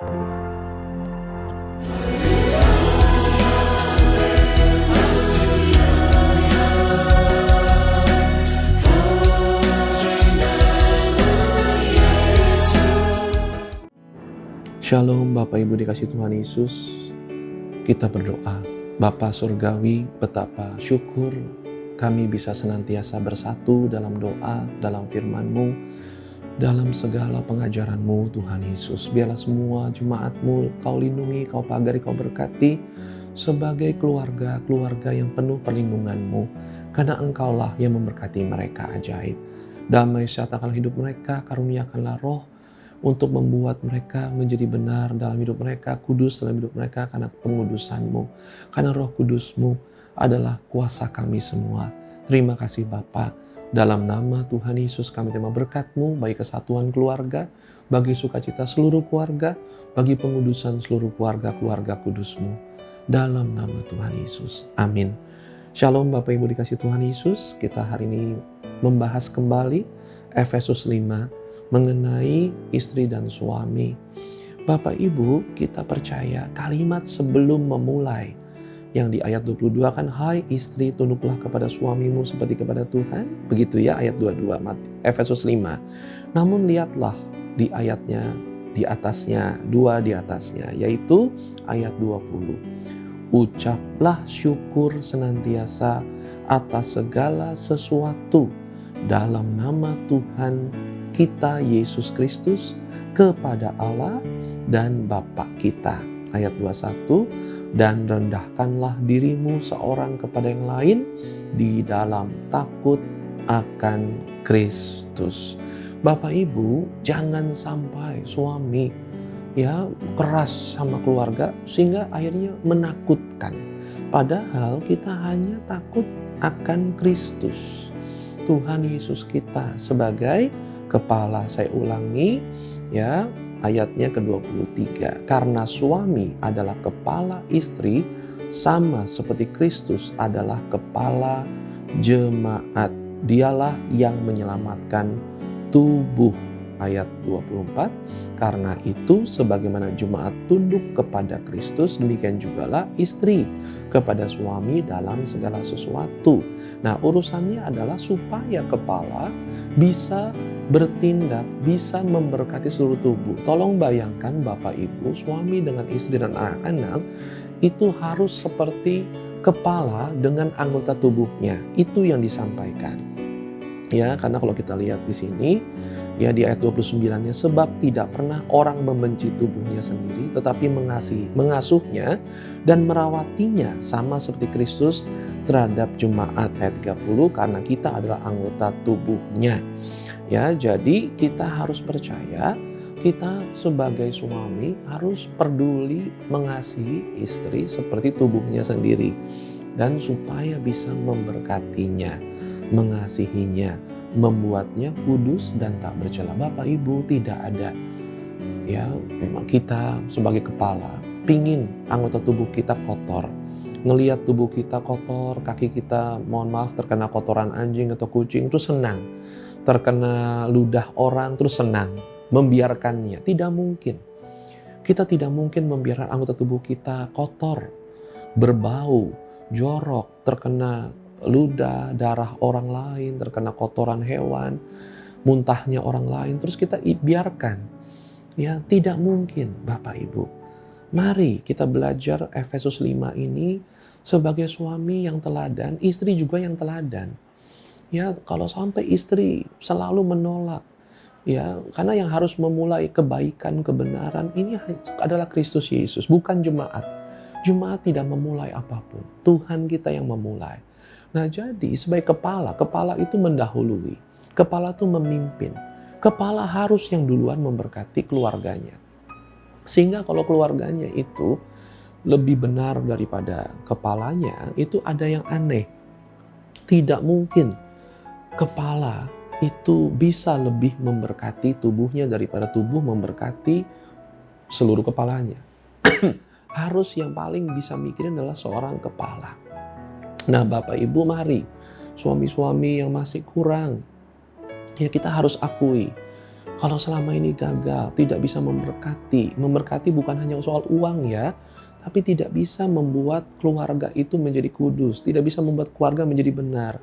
Shalom Bapak Ibu dikasih Tuhan Yesus. Kita berdoa. Bapa Surgawi, betapa syukur kami bisa senantiasa bersatu dalam doa, dalam firman-Mu, dalam segala pengajaran-Mu Tuhan Yesus. Biarlah semua jemaat-Mu Kau lindungi, Kau pagari, Kau berkati sebagai keluarga yang penuh perlindungan-Mu. Karena Engkaulah yang memberkati mereka ajaib. Damai sertakanlah hidup mereka, karuniakanlah roh untuk membuat mereka menjadi benar dalam hidup mereka, kudus dalam hidup mereka karena pengudusan-Mu. Karena Roh Kudus-Mu adalah kuasa kami semua. Terima kasih Bapa. Dalam nama Tuhan Yesus kami terima berkat-Mu bagi kesatuan keluarga, bagi sukacita seluruh keluarga, bagi pengudusan seluruh keluarga kudus-Mu. Dalam nama Tuhan Yesus. Amin. Shalom Bapak Ibu dikasih Tuhan Yesus. Kita hari ini membahas kembali Efesus 5 mengenai istri dan suami. Bapak Ibu, kita percaya kalimat sebelum memulai yang di ayat 22 kan, hai istri tunduklah kepada suamimu seperti kepada Tuhan. Begitu ya ayat 22 Efesus 5. Namun lihatlah di ayatnya di atasnya, dua di atasnya, yaitu ayat 20. Ucaplah syukur senantiasa atas segala sesuatu dalam nama Tuhan kita Yesus Kristus kepada Allah dan Bapa kita. Ayat 21, dan rendahkanlah dirimu seorang kepada yang lain di dalam takut akan Kristus. Bapak Ibu, jangan sampai suami keras sama keluarga sehingga akhirnya menakutkan. Padahal kita hanya takut akan Kristus. Tuhan Yesus kita sebagai kepala. Saya ulangi ayatnya ke-23. Karena suami adalah kepala istri, sama seperti Kristus adalah kepala jemaat. Dialah yang menyelamatkan tubuh. Ayat 24. Karena itu sebagaimana jemaat tunduk kepada Kristus, demikian jugalah istri kepada suami dalam segala sesuatu. Nah, urusannya adalah supaya kepala bisa bertindak, bisa memberkati seluruh tubuh. Tolong bayangkan Bapak Ibu, suami dengan istri dan anak-anak itu harus seperti kepala dengan anggota tubuhnya. Itu yang disampaikan. Ya, karena kalau kita lihat di sini, di ayat 29-nya, sebab tidak pernah orang membenci tubuhnya sendiri, tetapi mengasuhnya dan merawatinya sama seperti Kristus terhadap jemaat. Ayat 30, karena kita adalah anggota tubuhnya. Ya, jadi kita harus percaya, kita sebagai suami harus peduli mengasihi istri seperti tubuhnya sendiri. Dan supaya bisa memberkatinya, mengasihinya, membuatnya kudus dan tak bercela. Bapak Ibu, tidak ada memang kita sebagai kepala pingin anggota tubuh kita kotor, ngelihat tubuh kita kotor, kaki kita mohon maaf terkena kotoran anjing atau kucing terus senang, terkena ludah orang terus senang, membiarkannya. Tidak mungkin. Kita tidak mungkin membiarkan anggota tubuh kita kotor, berbau, jorok, terkena ludah, darah orang lain, terkena kotoran hewan, muntahnya orang lain, terus kita biarkan. Tidak mungkin Bapak Ibu. Mari kita belajar Efesus 5 ini sebagai suami yang teladan, istri juga yang teladan. Kalau sampai istri selalu menolak, karena yang harus memulai kebaikan, kebenaran ini adalah Kristus Yesus, bukan jemaat. Jemaat tidak memulai apapun, Tuhan kita yang memulai. Nah, jadi sebagai kepala itu mendahului. Kepala itu memimpin. Kepala harus yang duluan memberkati keluarganya. Sehingga kalau keluarganya itu lebih benar daripada kepalanya, itu ada yang aneh. Tidak mungkin kepala itu bisa lebih memberkati tubuhnya daripada tubuh memberkati seluruh kepalanya. Harus yang paling bisa mikirin adalah seorang kepala. Nah, Bapak Ibu, mari suami-suami yang masih kurang, kita harus akui Kalau selama ini gagal, tidak bisa memberkati bukan hanya soal uang ya, tapi tidak bisa membuat keluarga itu menjadi kudus, tidak bisa membuat keluarga menjadi benar.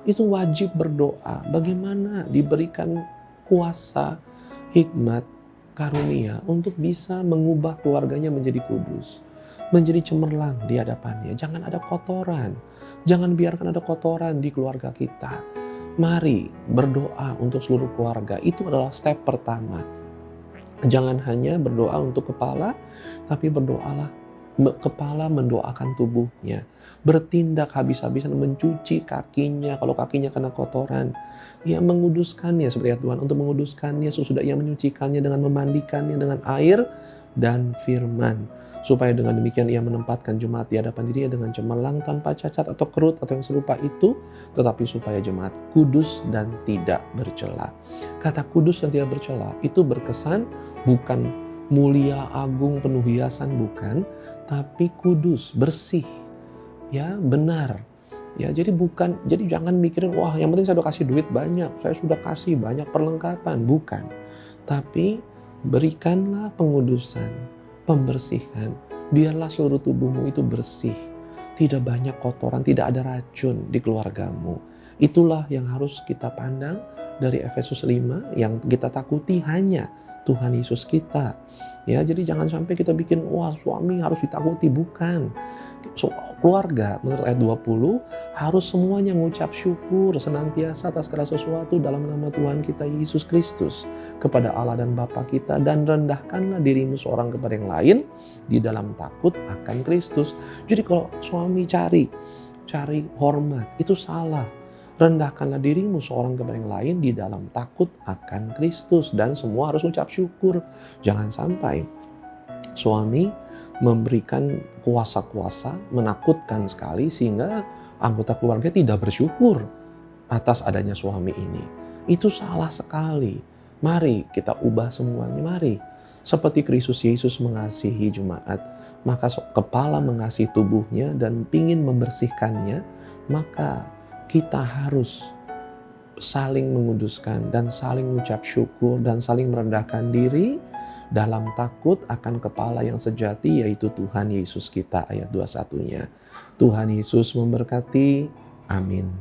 Itu wajib berdoa, bagaimana diberikan kuasa, hikmat, karunia untuk bisa mengubah keluarganya menjadi kudus, menjadi cemerlang di hadapannya. Jangan ada kotoran, jangan biarkan ada kotoran di keluarga kita. Mari berdoa untuk seluruh keluarga, itu adalah step pertama. Jangan hanya berdoa untuk kepala, tapi berdoalah kepala mendoakan tubuhnya. Bertindak habis-habisan mencuci kakinya kalau kakinya kena kotoran. Ya, menguduskannya seperti Tuhan, untuk menguduskannya sesudah ia menyucikannya dengan memandikannya dengan air dan firman. Supaya dengan demikian ia menempatkan jemaat di hadapan dirinya dengan cemerlang, tanpa cacat atau kerut atau yang serupa itu, tetapi supaya jemaat kudus dan tidak bercela. Kata kudus dan tidak bercela itu berkesan bukan mulia, agung, penuh hiasan, bukan, tapi kudus, bersih, ya, benar. Ya, jadi jangan mikirin, wah yang penting saya udah kasih duit banyak, saya sudah kasih banyak perlengkapan, bukan. Tapi berikanlah pengudusan, pembersihan, biarlah seluruh tubuhmu itu bersih, tidak banyak kotoran, tidak ada racun di keluargamu. Itulah yang harus kita pandang dari Efesus 5, yang kita takuti hanya Tuhan Yesus kita. Ya, jadi jangan sampai kita bikin, wah suami harus ditakuti, bukan. Keluarga menurut ayat 20 harus semuanya mengucap syukur senantiasa atas segala sesuatu dalam nama Tuhan kita Yesus Kristus kepada Allah dan Bapa kita, dan rendahkanlah dirimu seorang kepada yang lain di dalam takut akan Kristus. Jadi kalau suami cari hormat, itu salah. Rendahkanlah dirimu seorang kepada yang lain di dalam takut akan Kristus, dan semua harus ucap syukur. Jangan sampai suami memberikan kuasa-kuasa menakutkan sekali sehingga anggota keluarga tidak bersyukur atas adanya suami ini. Itu salah sekali. Mari kita ubah semuanya, mari. Seperti Kristus Yesus mengasihi jemaat, maka kepala mengasihi tubuhnya dan ingin membersihkannya, maka kita harus saling menguduskan dan saling mengucap syukur dan saling merendahkan diri dalam takut akan kepala yang sejati, yaitu Tuhan Yesus kita, ayat 21-nya. Tuhan Yesus memberkati. Amin.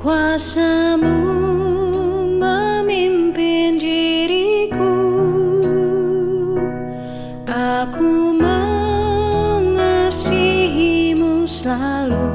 Kuasa-Mu memimpin diriku, aku mengasihi-Mu selalu.